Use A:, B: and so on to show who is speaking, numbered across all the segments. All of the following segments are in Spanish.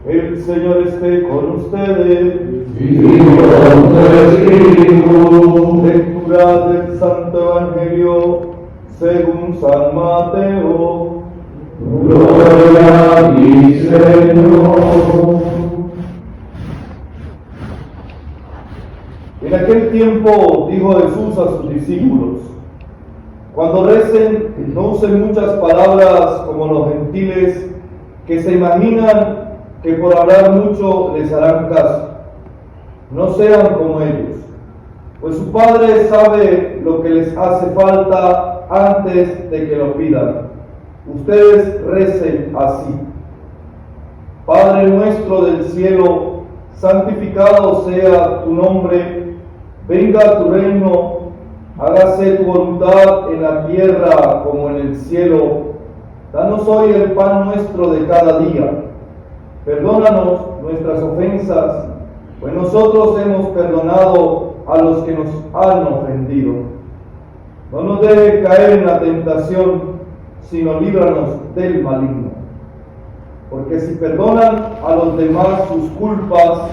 A: El Señor esté con ustedes.
B: Y con tu espíritu.
A: Lectura del Santo Evangelio según San Mateo.
B: Gloria a ti, Señor.
A: En aquel tiempo dijo Jesús a sus discípulos: cuando recen, no usen muchas palabras como los gentiles, que se imaginan que por hablar mucho les harán caso. No sean como ellos, pues su Padre sabe lo que les hace falta antes de que lo pidan. Ustedes recen así: Padre nuestro del cielo, santificado sea tu nombre, venga tu reino, hágase tu voluntad en la tierra como en el cielo. Danos hoy el pan nuestro de cada día. Perdónanos nuestras ofensas, pues nosotros hemos perdonado a los que nos han ofendido. No nos dejes caer en la tentación, sino líbranos del maligno. Porque si perdonan a los demás sus culpas,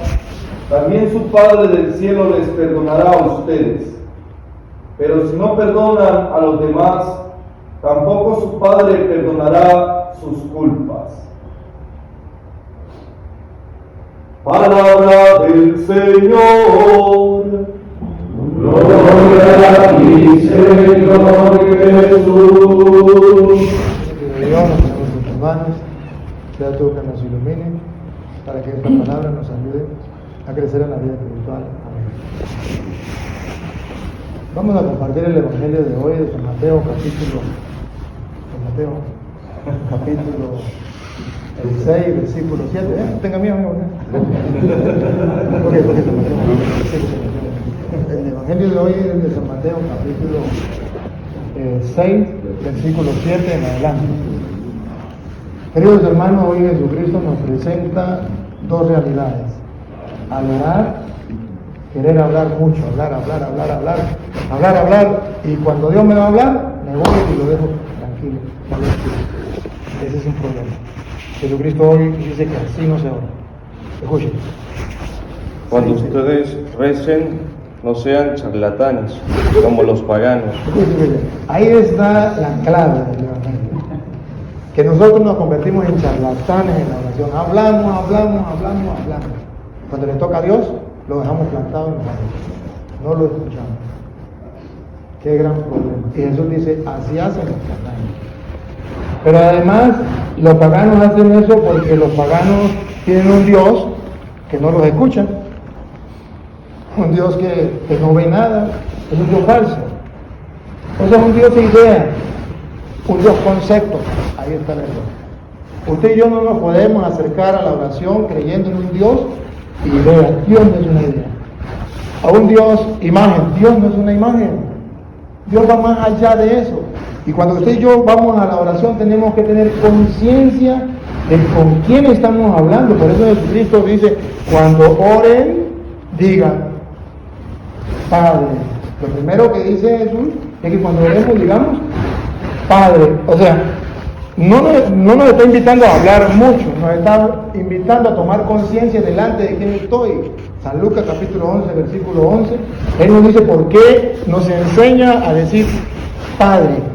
A: también su Padre del cielo les perdonará a ustedes. Pero si no perdonan a los demás, tampoco su Padre perdonará sus culpas. Palabra del Señor.
B: Gloria a ti, Señor Jesús.
C: Dios, nos ponemos en tus manos, sea tú que nos ilumine, para que esta palabra nos ayude a crecer en la vida espiritual. Amén. Vamos a compartir el Evangelio de hoy de San Mateo, capítulo 6, versículo 7. Tenga miedo, amigo. El Evangelio de hoy es de San Mateo, capítulo 6, versículo 7 en adelante. Queridos hermanos, hoy Jesucristo nos presenta dos realidades: al orar, querer hablar mucho, hablar, y cuando Dios me va a hablar, me voy y lo dejo tranquilo. Ese es un problema. Jesucristo hoy dice que así no se ora. Escuchen.
D: Cuando ustedes recen, no sean charlatanes, como los paganos.
C: Escuchen. Ahí está la clave del Evangelio. Que nosotros nos convertimos en charlatanes en la oración. Hablamos. Cuando le toca a Dios, lo dejamos plantado en la oración. No lo escuchamos. Qué gran problema. Y Jesús dice, así hacen los paganos. Pero además, los paganos hacen eso porque los paganos tienen un Dios que no los escucha. Un Dios que no ve nada. Es un Dios falso. O sea, un Dios de idea. Un Dios concepto. Ahí está el error. Usted y yo no nos podemos acercar a la oración creyendo en un Dios idea. Dios no es una idea. A un Dios imagen. Dios no es una imagen. Dios va más allá de eso. Y cuando usted y yo vamos a la oración tenemos que tener conciencia de con quién estamos hablando. Por eso Jesucristo dice, cuando oren, digan, Padre. Lo primero que dice Jesús es que cuando oremos digamos, Padre. O sea, no nos está invitando a hablar mucho, nos está invitando a tomar conciencia delante de quién estoy. San Lucas capítulo 11, versículo 11, Él nos dice por qué nos enseña a decir Padre.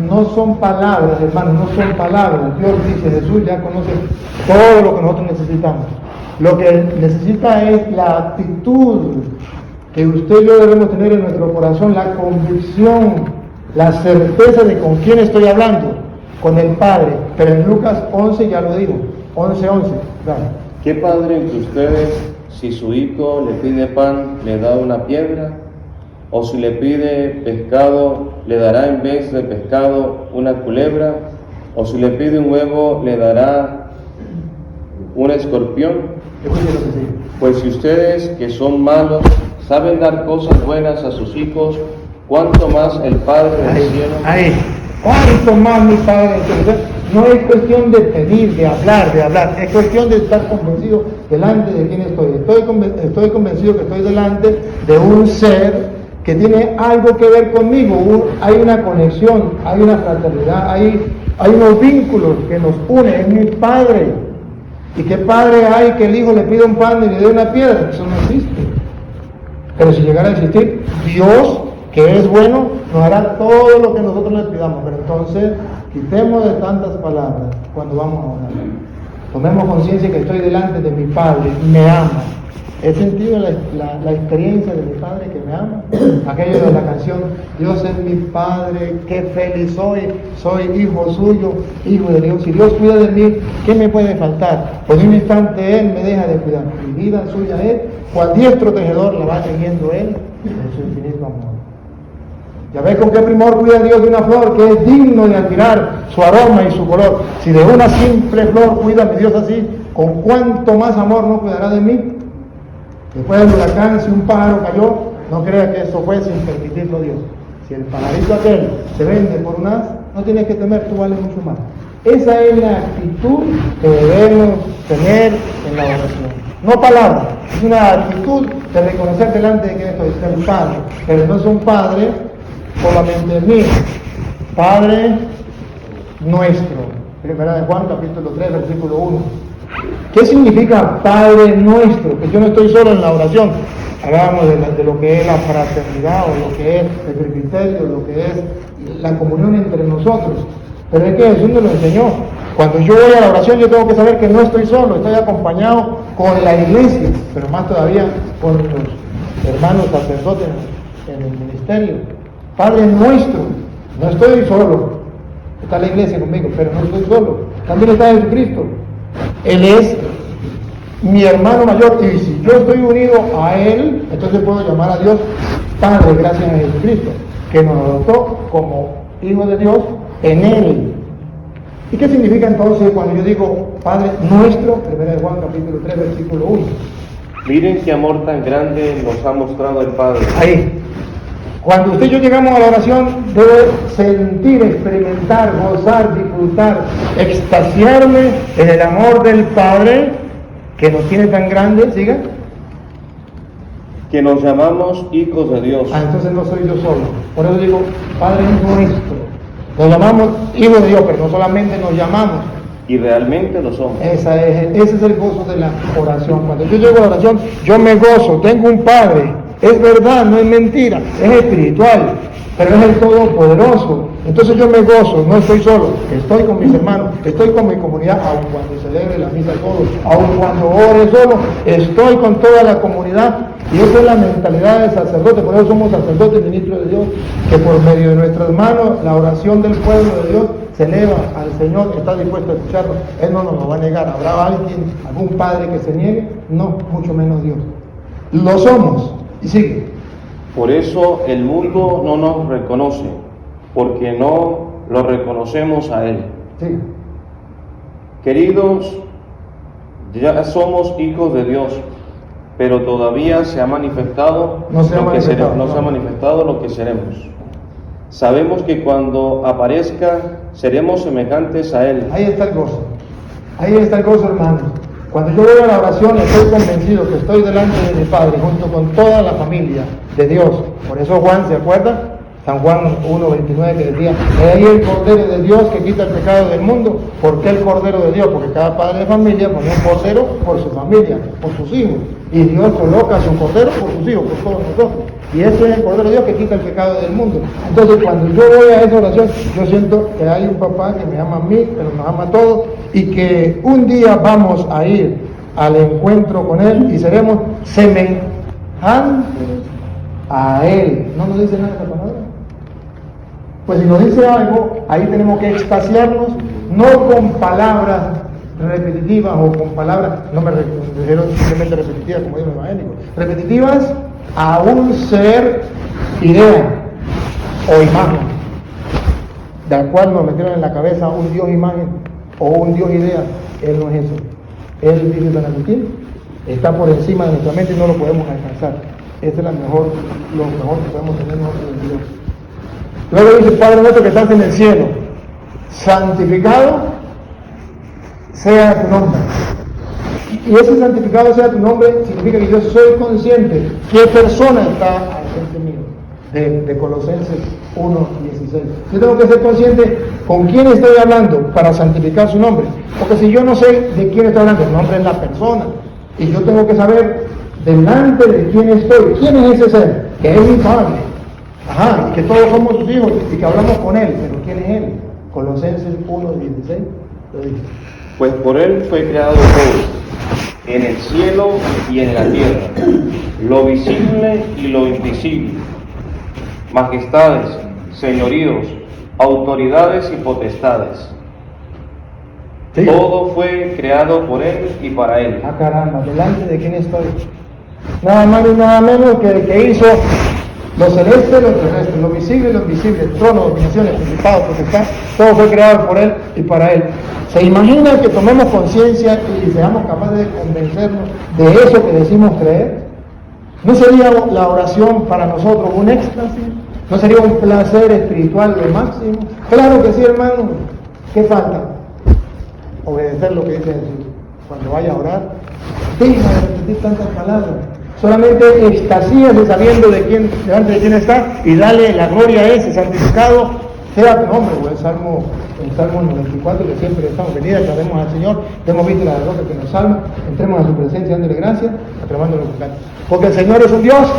C: No son palabras, hermanos, no son palabras. Dios dice, Jesús ya conoce todo lo que nosotros necesitamos. Lo que necesita es la actitud que usted y yo debemos tener en nuestro corazón, la convicción, la certeza de con quién estoy hablando, con el Padre. Pero en Lucas 11 ya lo digo, 11, claro.
D: ¿Qué padre entre ustedes, si su hijo le pide pan, le da una piedra? ¿O si le pide pescado, le dará en vez de pescado una culebra? ¿O si le pide un huevo, le dará un escorpión? Pues si ustedes, que son malos, saben dar cosas buenas a sus hijos, ¿cuánto más el Padre del cielo?
C: ¿Cuánto más mi Padre del cielo? No es cuestión de pedir, de hablar, es cuestión de estar convencido delante de quién estoy. Estoy convencido que estoy delante de un ser que tiene algo que ver conmigo. Hay una conexión, hay una fraternidad, hay unos vínculos que nos unen. Es mi Padre. ¿Y qué padre hay que el hijo le pida un pan y le dé una piedra? Eso no existe. Pero si llegara a existir, Dios, que es bueno, nos hará todo lo que nosotros le pidamos. Pero entonces, quitemos de tantas palabras cuando vamos a orar. Tomemos conciencia que estoy delante de mi Padre, me ama. He sentido la experiencia de mi Padre que me ama. Aquello de la canción, Dios es mi Padre, qué feliz soy hijo suyo, hijo de Dios. Si Dios cuida de mí, ¿qué me puede faltar? Pues en un instante Él me deja de cuidar. Mi vida suya es, cual diestro tejedor la va tejiendo Él en su infinito amor. Ya ves con qué primor cuida Dios de una flor que es digno de admirar su aroma y su color. Si de una simple flor cuida mi Dios así, ¿con cuánto más amor no cuidará de mí? Después del huracán, si un pájaro cayó, no crea que eso fue sin permitirlo Dios. Si el pajarito aquel se vende por un as, no tienes que temer, tú vales mucho más. Esa es la actitud que debemos tener en la oración. No palabras, es una actitud de reconocer delante de que estoy el Padre, pero no es un Padre solamente el mío, Padre nuestro. Primera de Juan, capítulo 3, versículo 1. ¿Qué significa Padre nuestro? Que yo no estoy solo en la oración. Hablábamos de lo que es la fraternidad, o lo que es el presbiterio, lo que es la comunión entre nosotros. Pero es que Jesús me lo enseñó. Cuando yo voy a la oración, yo tengo que saber que no estoy solo, estoy acompañado con la iglesia, pero más todavía con los hermanos sacerdotes en el ministerio. Padre nuestro, no estoy solo. Está la iglesia conmigo, pero no estoy solo. También está Jesucristo. Él es mi hermano mayor, y si yo estoy unido a Él, entonces puedo llamar a Dios Padre, gracias a Jesucristo, que nos adoptó como hijos de Dios en Él. ¿Y qué significa entonces cuando yo digo Padre nuestro? 1 Juan capítulo 3, versículo 1.
D: Miren qué amor tan grande nos ha mostrado el Padre.
C: Ahí. Cuando usted y yo llegamos a la oración, debe sentir, experimentar, gozar, disfrutar, extasiarme en el amor del Padre que nos tiene tan grande, ¿siga?
D: Que nos llamamos hijos de Dios.
C: Entonces no soy yo solo. Por eso digo, Padre nuestro. Nos llamamos hijos de Dios, pero no solamente nos llamamos.
D: Y realmente lo somos.
C: Ese es el gozo de la oración. Cuando yo llego a la oración, yo me gozo, tengo un Padre. Es verdad, no es mentira, es espiritual, pero es el Todopoderoso. Entonces yo me gozo, no estoy solo, estoy con mis hermanos, estoy con mi comunidad, aun cuando celebre la misa solo, aun cuando ore solo, estoy con toda la comunidad. Y esa es la mentalidad del sacerdote, por eso somos sacerdotes, ministros de Dios, que por medio de nuestras manos, la oración del pueblo de Dios se eleva al Señor, que está dispuesto a escucharlo. Él no nos lo va a negar. ¿Habrá algún padre que se niegue? No, mucho menos Dios. Lo somos. Y sigue.
D: Por eso el mundo no nos reconoce, porque no lo reconocemos a Él.
C: Sigue.
D: Queridos, ya somos hijos de Dios, pero todavía se ha manifestado
C: No se ha manifestado
D: lo que seremos. Sabemos que cuando aparezca seremos semejantes a Él.
C: Ahí está el gozo. Ahí está el gozo, hermanos. Cuando yo voy a la oración, estoy convencido que estoy delante de mi Padre, junto con toda la familia de Dios. Por eso Juan, ¿se acuerda? San Juan 1:29 que decía, he ahí el Cordero de Dios que quita el pecado del mundo. ¿Por qué el Cordero de Dios? Porque cada padre de familia pone un cordero por su familia, por sus hijos. Y Dios coloca su cordero por sus hijos, por todos nosotros. Y ese es el Cordero de Dios que quita el pecado del mundo. Entonces cuando yo voy a esa oración, yo siento que hay un papá que me ama a mí, pero nos ama a todos, y que un día vamos a ir al encuentro con Él y seremos semejantes a Él. ¿No nos dice nada esa palabra? Pues si nos dice algo, ahí tenemos que extasiarnos, no con palabras repetitivas o con palabras, no me refiero simplemente repetitivas como digo los evangélicos, repetitivas a un ser, idea o imagen, del cual nos metieron en la cabeza un Dios imagen o un Dios idea. Él no es eso. Él, dice San Agustín, está por encima de nuestra mente y no lo podemos alcanzar. Ese es lo mejor que podemos tener nosotros en Dios. Luego dice, Padre nuestro que estás en el cielo, santificado sea tu nombre. Y ese santificado sea tu nombre significa que yo soy consciente qué persona está al frente mío. De Colosenses 1:16. Yo tengo que ser consciente con quién estoy hablando para santificar su nombre. Porque si yo no sé de quién estoy hablando, el nombre es la persona. Y yo tengo que saber delante de quién estoy. ¿Quién es ese ser? Que es mi Padre. Ajá, y que todos somos sus hijos y que hablamos con Él. Pero ¿quién es Él? Colosenses 1:16 lo dice.
D: Pues por Él fue creado todo, en el cielo y en la tierra, lo visible y lo invisible, majestades, señoríos, autoridades y potestades.
C: Sí.
D: Todo fue creado por Él y para Él.
C: Ah, caramba, delante de quién estoy. Nada más y nada menos que el que hizo lo celeste y lo terrestre, lo visible y lo invisible, tronos, dominaciones, principados, potestad, todo fue creado por Él y para Él. ¿Se imaginan que tomemos conciencia y seamos capaces de convencernos de eso que decimos creer? ¿No sería la oración para nosotros un éxtasis? ¿No sería un placer espiritual lo máximo? Claro que sí, hermano. ¿Qué falta? Obedecer lo que dice Jesús. Cuando vaya a orar, deja de repetir tantas palabras. Solamente extasíase sabiendo delante de quién está y dale la gloria a ese, santificado sea tu nombre. O el Salmo 94, que siempre estamos venidas, clamemos al Señor, hemos visto la roca que nos salva, entremos a su presencia dándole gracias, aclamándolo con canto. Porque el Señor es un Dios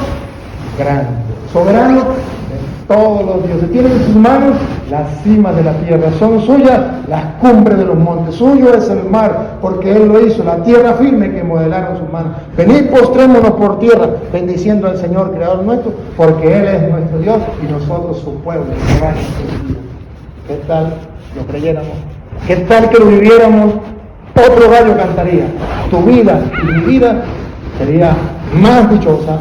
C: grande, soberano de todos los dioses. Tiene en sus manos las cimas de la tierra, son suyas las cumbres de los montes, suyo es el mar, porque Él lo hizo, la tierra firme que modelaron sus manos. Venid, postrémonos por tierra, bendiciendo al Señor, Creador nuestro, porque Él es nuestro Dios y nosotros su pueblo. ¿Qué tal lo creyéramos? ¿Qué tal que lo viviéramos? Otro gallo cantaría. Tu vida y mi vida sería más dichosa,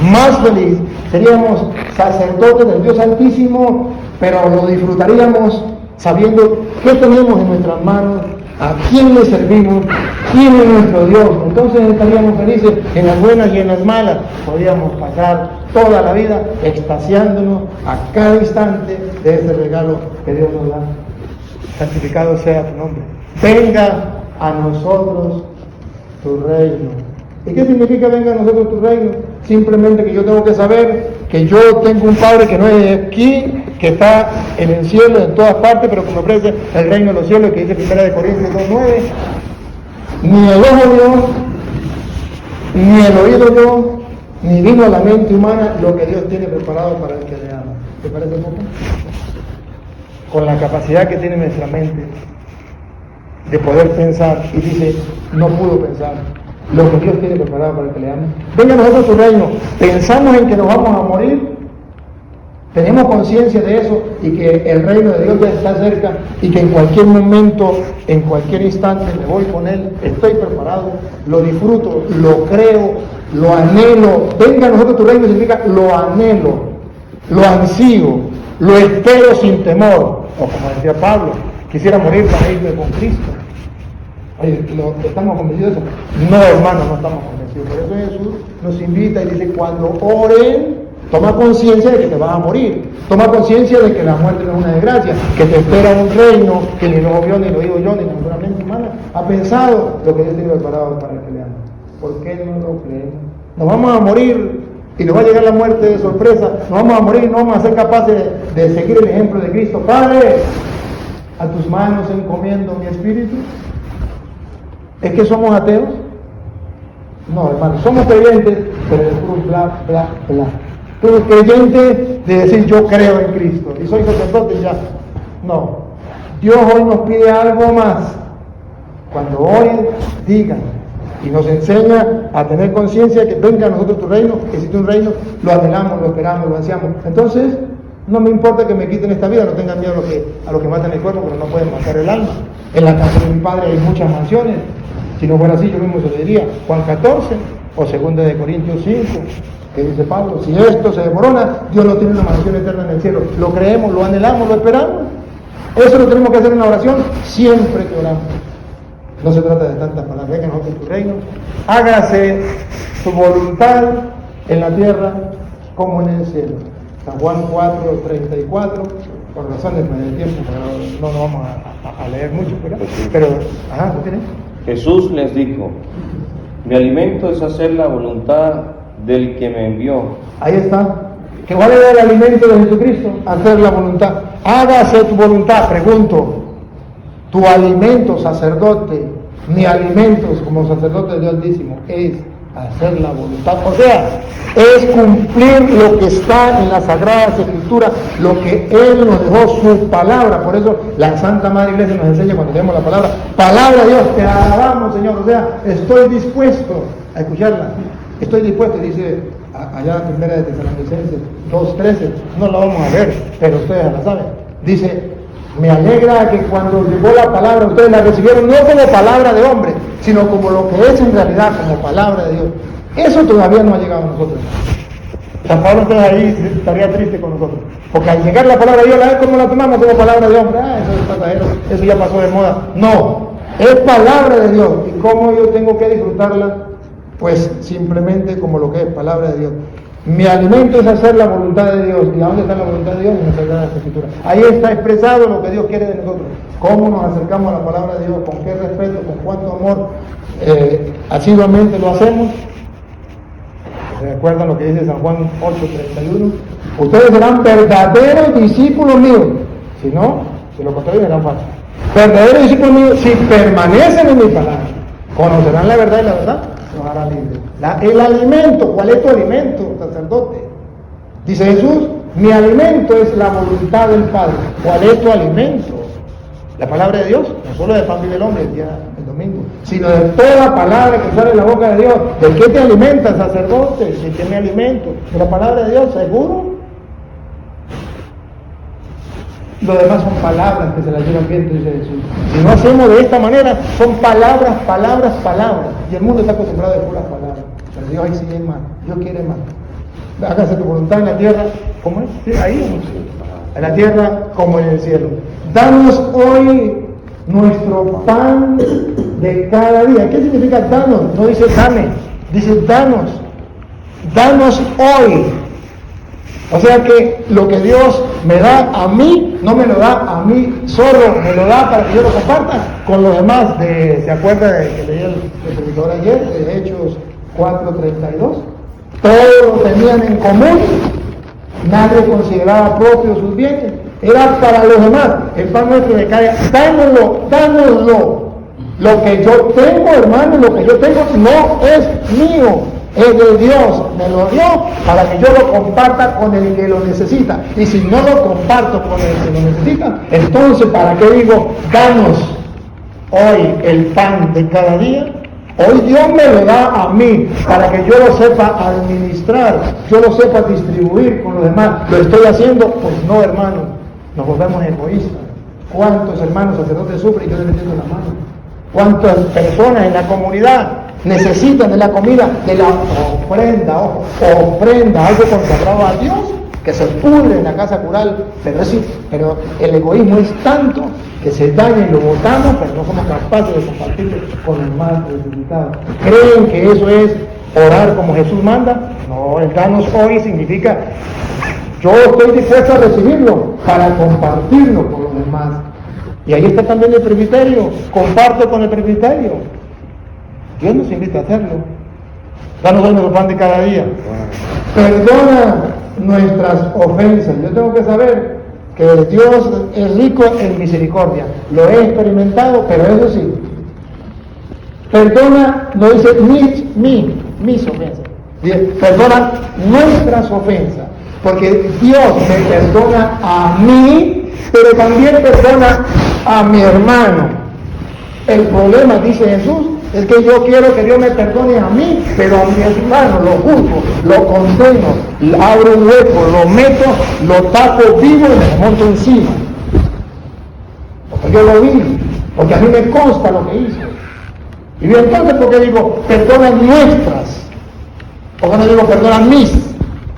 C: más feliz. Seríamos sacerdotes del Dios Altísimo, pero lo disfrutaríamos sabiendo qué tenemos en nuestras manos, a quién le servimos, quién es nuestro Dios. Entonces estaríamos felices en las buenas y en las malas. Podríamos pasar toda la vida extasiándonos a cada instante de este regalo que Dios nos da. Santificado sea tu nombre. Venga a nosotros tu reino. ¿Y qué significa venga a nosotros tu reino? Simplemente que yo tengo que saber que yo tengo un Padre que no es de aquí, que está en el cielo, en todas partes, pero que me ofrece el reino de los cielos, que dice 1 Corintios 2:9. Ni el ojo vio, ni el oído yo, ni vino a la mente humana lo que Dios tiene preparado para el que le ama. ¿Te parece poco? Con la capacidad que tiene nuestra mente de poder pensar, y dice, no pudo pensar lo que Dios tiene preparado para el que le ama. Venga a nosotros tu reino. Pensamos en que nos vamos a morir, tenemos conciencia de eso y que el reino de Dios ya está cerca y que en cualquier momento, en cualquier instante me voy con Él, estoy preparado, lo disfruto, lo creo, lo anhelo. Venga a nosotros tu reino significa lo anhelo, lo ansío, lo espero sin temor. O como decía Pablo, quisiera morir para irme con Cristo. ¿Estamos convencidos de eso? No, hermanos, no estamos convencidos. Por eso Jesús nos invita y dice, cuando oren, toma conciencia de que te vas a morir. Toma conciencia de que la muerte no es una desgracia, que te espera un reino que ni lo vio, ni lo oído yo, ni la mente humana ha pensado lo que Dios tiene preparado para el que le ama. ¿Por qué no lo creemos? Nos vamos a morir y nos va a llegar la muerte de sorpresa. Nos vamos a morir y no vamos a ser capaces de seguir el ejemplo de Cristo. Padre, a tus manos encomiendo mi espíritu. ¿Es que somos ateos? No, hermano, somos creyentes, pero es puro bla, bla, bla. Tú eres creyente de decir yo creo en Cristo y soy sacerdote y ya. No, Dios hoy nos pide algo más. Cuando oren, digan. Y nos enseña a tener conciencia que venga a nosotros tu reino, que existe un reino, lo anhelamos, lo esperamos, lo ansiamos. Entonces, no me importa que me quiten esta vida, no tengan miedo a lo que matan el cuerpo, pero no pueden matar el alma. En la casa de mi Padre hay muchas mansiones. Si no fuera así, yo mismo se lo diría. Juan 14 o 2 Corintios 5, que dice Pablo, si esto se desmorona, Dios no tiene una mansión eterna en el cielo. Lo creemos, lo anhelamos, lo esperamos. Eso lo tenemos que hacer en la oración siempre que oramos. No se trata de tantas palabras. Venga a nosotros tu reino, hágase tu voluntad en la tierra como en el cielo. San Juan 4:34, por razones del tiempo, no nos vamos a leer mucho, pero ajá, ¿lo tienes?
D: Jesús les dijo, mi alimento es hacer la voluntad del que me envió.
C: Ahí está, ¿Que cuál era el alimento de Jesucristo? Hacer la voluntad. Hágase tu voluntad, pregunto. Tu alimento, sacerdote, mi alimento como sacerdote de Dios Altísimo es hacer la voluntad. O sea, es cumplir lo que está en las Sagradas Escrituras, lo que Él nos dejó, su palabra. Por eso la Santa Madre Iglesia nos enseña cuando leemos la palabra de Dios, te alabamos, Señor. O sea, estoy dispuesto a escucharla. Estoy dispuesto, dice allá en primera de Tesalonicenses 2:13, no la vamos a ver, pero ustedes ya la saben. Dice, me alegra que cuando llegó la palabra, ustedes la recibieron no como palabra de hombre, sino como lo que es en realidad, como palabra de Dios. Eso todavía no ha llegado a nosotros. San Pablo entonces ahí estaría triste con nosotros, porque al llegar la palabra de Dios, la vez como la tomamos como palabra de hombre, eso es pasajero, eso ya pasó de moda. No, es palabra de Dios. ¿Y cómo yo tengo que disfrutarla? Pues simplemente como lo que es palabra de Dios. Mi alimento es hacer la voluntad de Dios. ¿Y a dónde está la voluntad de Dios? En la Sagrada Escritura. Ahí está expresado lo que Dios quiere de nosotros. ¿Cómo nos acercamos a la palabra de Dios? ¿Con qué respeto? ¿Con cuánto amor? Asiduamente lo hacemos. ¿Recuerdan lo que dice San Juan 8:31? Ustedes serán verdaderos discípulos míos. Si no, si lo contrario serán falsos. Verdaderos discípulos míos si permanecen en mi palabra. Conocerán la verdad y la verdad los hará libres. El alimento, ¿cuál es tu alimento, sacerdote? Dice Jesús, mi alimento es la voluntad del Padre. ¿Cuál es tu alimento? La palabra de Dios, no solo de pan vive el hombre el domingo, sino de toda palabra que sale de la boca de Dios. ¿De qué te alimentas, sacerdote? ¿De qué me alimento? ¿De la palabra de Dios, seguro? Lo demás son palabras que se las llevan viento, dice Jesús. Si no hacemos de esta manera, son palabras. Y el mundo está acostumbrado a puras palabras. Pero Dios ahí sí es más. Dios quiere más. Hágase tu voluntad en la tierra, ¿cómo es? Sí, ahí en la tierra como en el cielo. Danos hoy nuestro pan de cada día. ¿Qué significa danos? No dice dame, dice danos. Danos hoy. O sea que lo que Dios me da a mí, no me lo da a mí solo, me lo da para que yo lo comparta con los demás. ¿Se acuerda de que leí el predicador ayer, de Hechos 4:32? Todos lo tenían en común, nadie consideraba propio sus bienes, era para los demás. El pan nuestro de cada día, dánoslo. Lo que yo tengo, hermano, lo que yo tengo no es mío, es de Dios, me lo dio para que yo lo comparta con el que lo necesita. Y si no lo comparto con el que lo necesita, entonces ¿para qué digo, danos hoy el pan de cada día? Hoy Dios me lo da a mí para que yo lo sepa administrar, yo lo sepa distribuir con los demás. ¿Lo estoy haciendo? Pues no, hermano, nos volvemos egoístas. ¿Cuántos hermanos sacerdotes sufren y yo les metiendo la mano? ¿Cuántas personas en la comunidad necesitan de la comida, de la ofrenda, ojo, ofrenda, algo consagrado a Dios, que se pudre en la casa cural, pero el egoísmo es tanto que se daña y lo botamos, pero no somos capaces de compartirlo con el más necesitado. ¿Creen que eso es orar como Jesús manda? No, el danos hoy significa yo estoy dispuesto a recibirlo para compartirlo con los demás. Y ahí está también el presbiterio, comparto con el presbiterio. Dios nos invita a hacerlo. Danos hoy nuestro pan de cada día. Perdona nuestras ofensas. Yo tengo que saber que Dios es rico en misericordia. Lo he experimentado, pero eso sí. Perdona, no dice mis ofensas. Dice, perdona nuestras ofensas. Porque Dios me perdona a mí, pero también perdona a mi hermano. El problema, dice Jesús, es que yo quiero que Dios me perdone a mí, pero a mi hermano lo juzgo, lo condeno, abro un hueco, lo meto, lo tapo vivo y me monto encima. Porque yo lo vi, porque a mí me consta lo que hizo. Y bien, entonces, ¿por qué digo perdona nuestras? ¿Por qué no digo perdona mis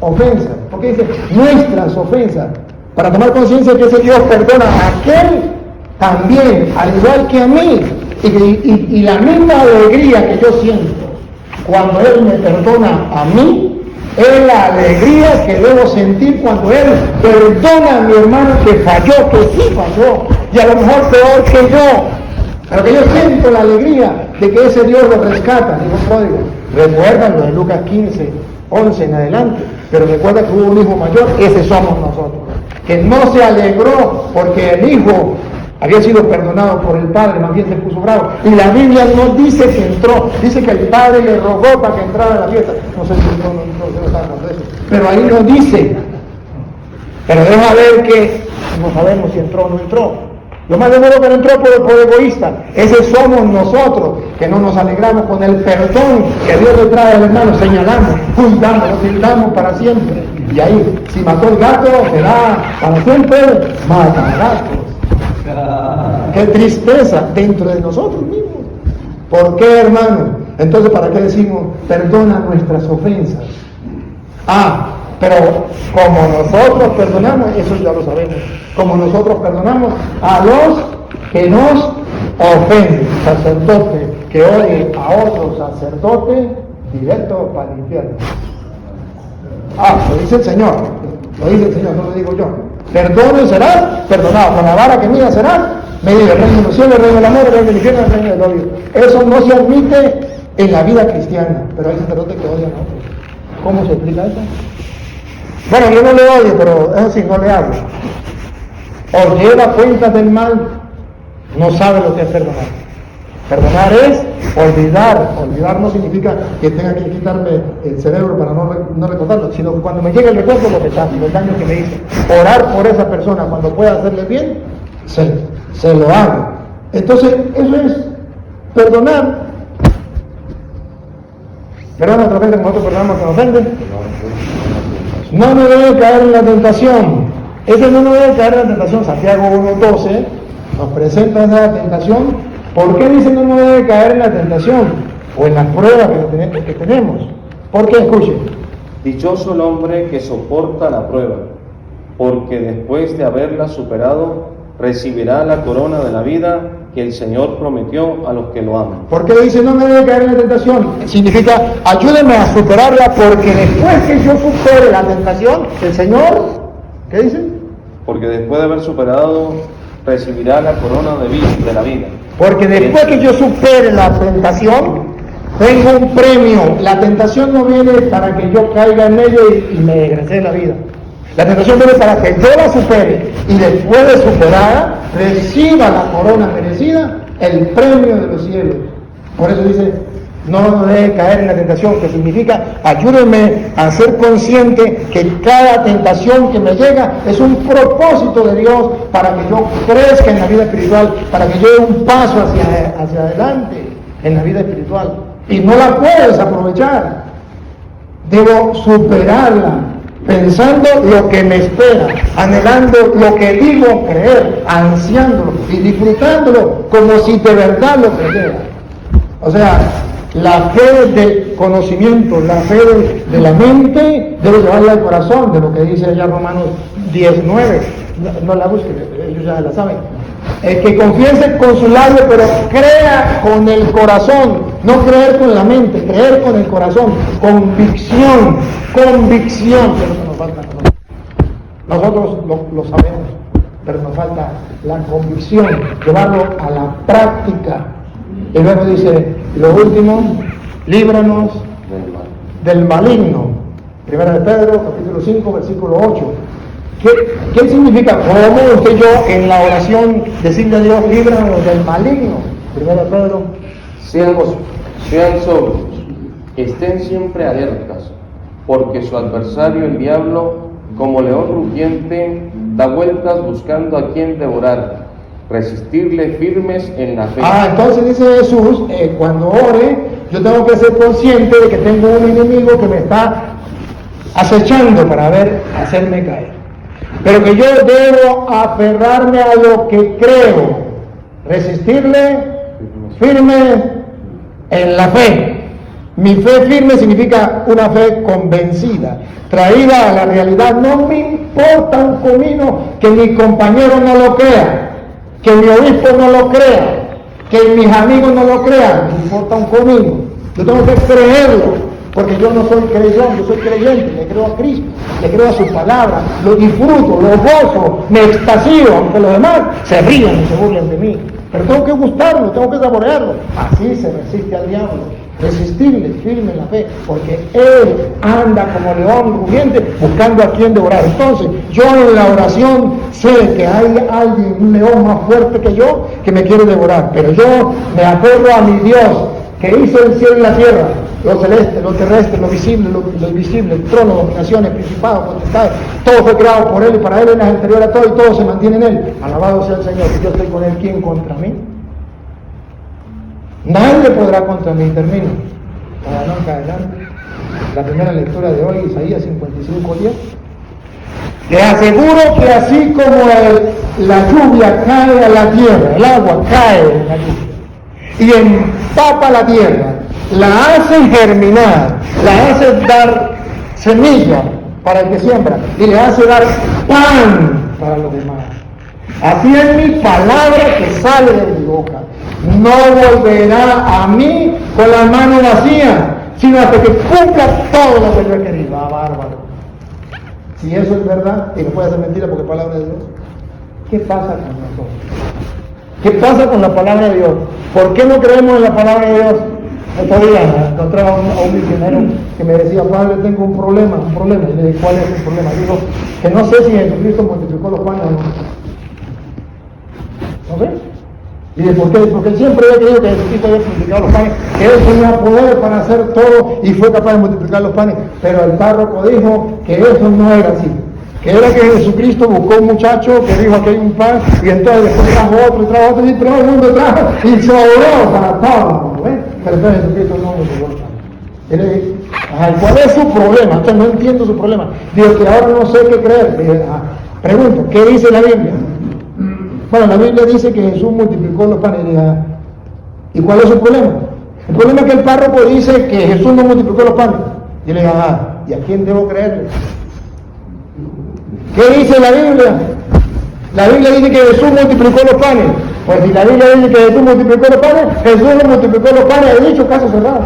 C: ofensas? Porque dice nuestras ofensas, para tomar conciencia que ese Dios perdona a aquel también, al igual que a mí, y la misma alegría que yo siento cuando Él me perdona a mí, es la alegría que debo sentir cuando Él perdona a mi hermano que falló, que sí falló, y a lo mejor peor que yo, pero que yo siento la alegría de que ese Dios lo rescata. Digo, pródigo, recuerdan lo de Lucas 15:11 en adelante. Pero recuerda que hubo un hijo mayor, ese somos nosotros, que no se alegró porque el hijo había sido perdonado por el padre, más bien se puso bravo. Y la Biblia no dice que entró, dice que el padre le rogó para que entrara a la fiesta. No sé si entró o no entró, yo no estaba de eso. Pero ahí no dice. Pero deja ver que no sabemos si entró o no entró. Lo más de modo que no entró por egoísta. Ese somos nosotros, que no nos alegramos con el perdón que Dios le trae al hermano. Señalamos, juzgamos, lo tildamos para siempre. Y ahí, si mató el gato, será para siempre mata gatos. Qué tristeza dentro de nosotros mismos. ¿Por qué, hermano? Entonces, ¿para qué decimos perdona nuestras ofensas? Pero como nosotros perdonamos, eso ya lo sabemos, como nosotros perdonamos a los que nos ofenden. Sacerdote que odie a otro sacerdote, directo para el infierno. Lo dice el Señor, no lo digo yo. Perdone y serás perdonado, con la vara que mida serás medido. El reino de los cielos, el reino del amor, el reino del infierno, el reino del odio. Eso no se admite en la vida cristiana, pero hay sacerdotes que odian a otros. ¿Cómo se explica eso? Bueno, yo no le odio, pero eso sí, no le hablo. O lleva cuenta del mal, no sabe lo que es perdonar. Perdonar es olvidar. Olvidar no significa que tenga que quitarme el cerebro para no recordarlo, sino que cuando me llegue el recuerdo lo rechazo, el daño que me hizo. Orar por esa persona cuando pueda hacerle bien, se lo hago. Entonces, eso es perdonar. Perdona otra vez que nosotros perdonamos que nos ofenden. No me debe caer en la tentación. Ese no nos debe caer en la tentación. Santiago 1:12 nos presenta esa tentación. ¿Por qué dice no nos debe caer en la tentación? O en las pruebas que tenemos. ¿Por qué? Escuchen.
D: Dichoso el hombre que soporta la prueba, porque después de haberla superado, recibirá la corona de la vida que el Señor prometió a los que lo aman.
C: ¿Por qué dice no me debe caer en la tentación? Significa, ayúdeme a superarla, porque después que yo supere la tentación, el Señor, ¿qué dice?
D: Porque después de haber superado, recibirá la corona de la vida.
C: Porque después que yo supere la tentación, tengo un premio. La tentación no viene para que yo caiga en ello y me desgracie la vida. La tentación viene para que yo la supere y después de superada reciba la corona merecida, el premio de los cielos. Por eso dice, no debe caer en la tentación, que significa, ayúdenme a ser consciente que cada tentación que me llega es un propósito de Dios para que yo crezca en la vida espiritual, para que yo dé un paso hacia adelante en la vida espiritual. Y no la puedo desaprovechar. Debo superarla, pensando lo que me espera, anhelando lo que digo creer, ansiándolo y disfrutándolo como si de verdad lo creyera. O sea, la fe del conocimiento, la fe de la mente debe llevarla al corazón, de lo que dice allá Romanos 10:9. No la busquen, ellos ya la saben. El que confiese con su labio, pero crea con el corazón, no creer con la mente, creer con el corazón, convicción, que es lo que nos falta. Nosotros lo sabemos, pero nos falta la convicción, llevarlo a la práctica. Y luego dice, lo último, líbranos del maligno. Primera de Pedro, capítulo 5, versículo 8. ¿Qué significa? ¿Cómo usted y yo en la oración decirle a Dios, líbranos del maligno? Primera de Pedro.
D: Sean sobrios, estén siempre alertas, porque su adversario, el diablo, como león rugiente, da vueltas buscando a quien devorar. Resistirle firmes en la fe.
C: Entonces dice Jesús, cuando ore, yo tengo que ser consciente de que tengo un enemigo que me está acechando para hacerme caer. Pero que yo debo aferrarme a lo que creo, resistirle firme en la fe. Mi fe firme significa una fe convencida, traída a la realidad. No me importa un comino que mi compañero no lo crea, que mi obispo no lo crea, que mis amigos no lo crean. Me importa un comino. Yo tengo que creerlo. Porque yo no soy creyente, yo soy creyente, le creo a Cristo, le creo a su palabra, lo disfruto, lo gozo, me extasío, aunque los demás se rían y se burlen de mí. Pero tengo que gustarlo, tengo que saborearlo. Así se resiste al diablo. resistible, firme en la fe, porque Él anda como león rugiente buscando a quien devorar. Entonces, yo en la oración sé que hay alguien, un león más fuerte que yo, que me quiere devorar, pero yo me aferro a mi Dios, que hizo el cielo y la tierra, lo celeste, lo terrestre, lo visible, lo invisible, el trono, dominaciones, principados, potestades, todo fue creado por Él y para Él, Él es anterior a todo y todo se mantiene en Él. Alabado sea el Señor. Si yo estoy con Él, ¿quién contra mí? Nadie podrá contra mí. Termino. Adelante. La primera lectura de hoy, Isaías 55:10. Le aseguro que así como la lluvia cae a la tierra, el agua cae en la lluvia y empapa la tierra, la hace germinar, la hace dar semilla para el que siembra y le hace dar pan para los demás. Así es mi palabra que sale de mi boca. No volverá a mí con la mano vacía, sino hasta que cumpla todo lo que yo he querido. Ah, bárbaro. Si eso es verdad, y no puede ser mentira porque es palabra de Dios, ¿qué pasa con nosotros? ¿Qué pasa con la palabra de Dios? ¿Por qué no creemos en la palabra de Dios? Otro día encontraba a un misionero que me decía, padre, tengo un problema. Y le dije, ¿cuál es el problema? Dijo, que no sé si Jesucristo multiplicó los panes o no. ¿No ves? Y de por qué, porque él siempre había creído que Jesucristo había multiplicado los panes, que él tenía poder para hacer todo y fue capaz de multiplicar los panes, pero el párroco dijo que eso no era así, que era que Jesucristo buscó un muchacho que dijo que hay un pan y entonces después trajo otro y todo el mundo trajo y sobró para todos, ¿ves? Pero entonces Jesucristo no multiplicó los panes. Y le dije, ¿cuál es su problema? Entonces no entiendo su problema. Digo que ahora no sé qué creer. Le dije, pregunto, ¿qué dice la Biblia? Bueno, la Biblia dice que Jesús multiplicó los panes. ¿Y cuál es su problema? El problema es que el párroco dice que Jesús no multiplicó los panes. Y le digo, ¿y a quién debo creerle? ¿Qué dice la Biblia? La Biblia dice que Jesús multiplicó los panes. Pues si la Biblia dice que Jesús multiplicó los panes, Jesús no multiplicó los panes, he dicho, caso cerrado.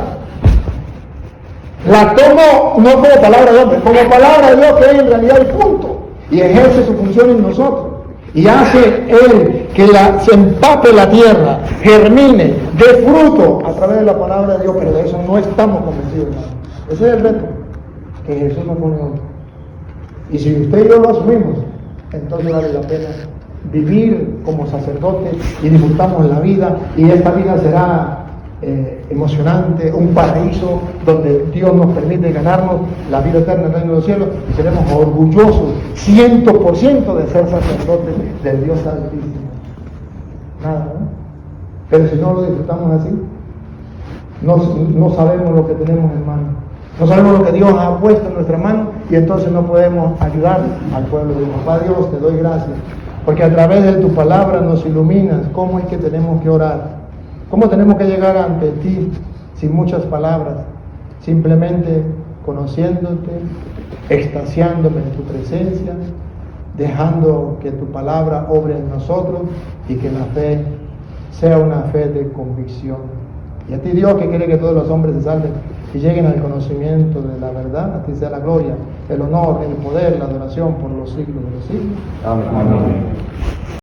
C: La tomo no como palabra de hombre, como palabra de Dios que es en realidad el punto. Y ejerce su función en nosotros. Y hace Él que se empape la tierra, germine, dé fruto a través de la palabra de Dios, pero de eso no estamos convencidos, hermano. Ese es el reto que Jesús nos pone hoy. Y si usted y yo lo asumimos, entonces vale la pena vivir como sacerdotes y disfrutamos la vida, y esta vida será emocionante, un paraíso donde Dios nos permite ganarnos la vida eterna en el reino de los cielos, y seremos orgullosos 100% de ser sacerdotes del Dios Altísimo. Nada, ¿no? Pero si no lo disfrutamos así, no sabemos lo que tenemos en mano, no sabemos lo que Dios ha puesto en nuestra mano, y entonces no podemos ayudar al pueblo de Dios. Papá Dios, te doy gracias, porque a través de tu palabra nos iluminas cómo es que tenemos que orar. ¿Cómo tenemos que llegar ante ti sin muchas palabras? Simplemente conociéndote, extasiándome en tu presencia, dejando que tu palabra obre en nosotros y que la fe sea una fe de convicción. Y a ti, Dios, que quiere que todos los hombres se salven y lleguen al conocimiento de la verdad, a ti sea la gloria, el honor, el poder, la adoración por los siglos de los siglos.
D: Amén.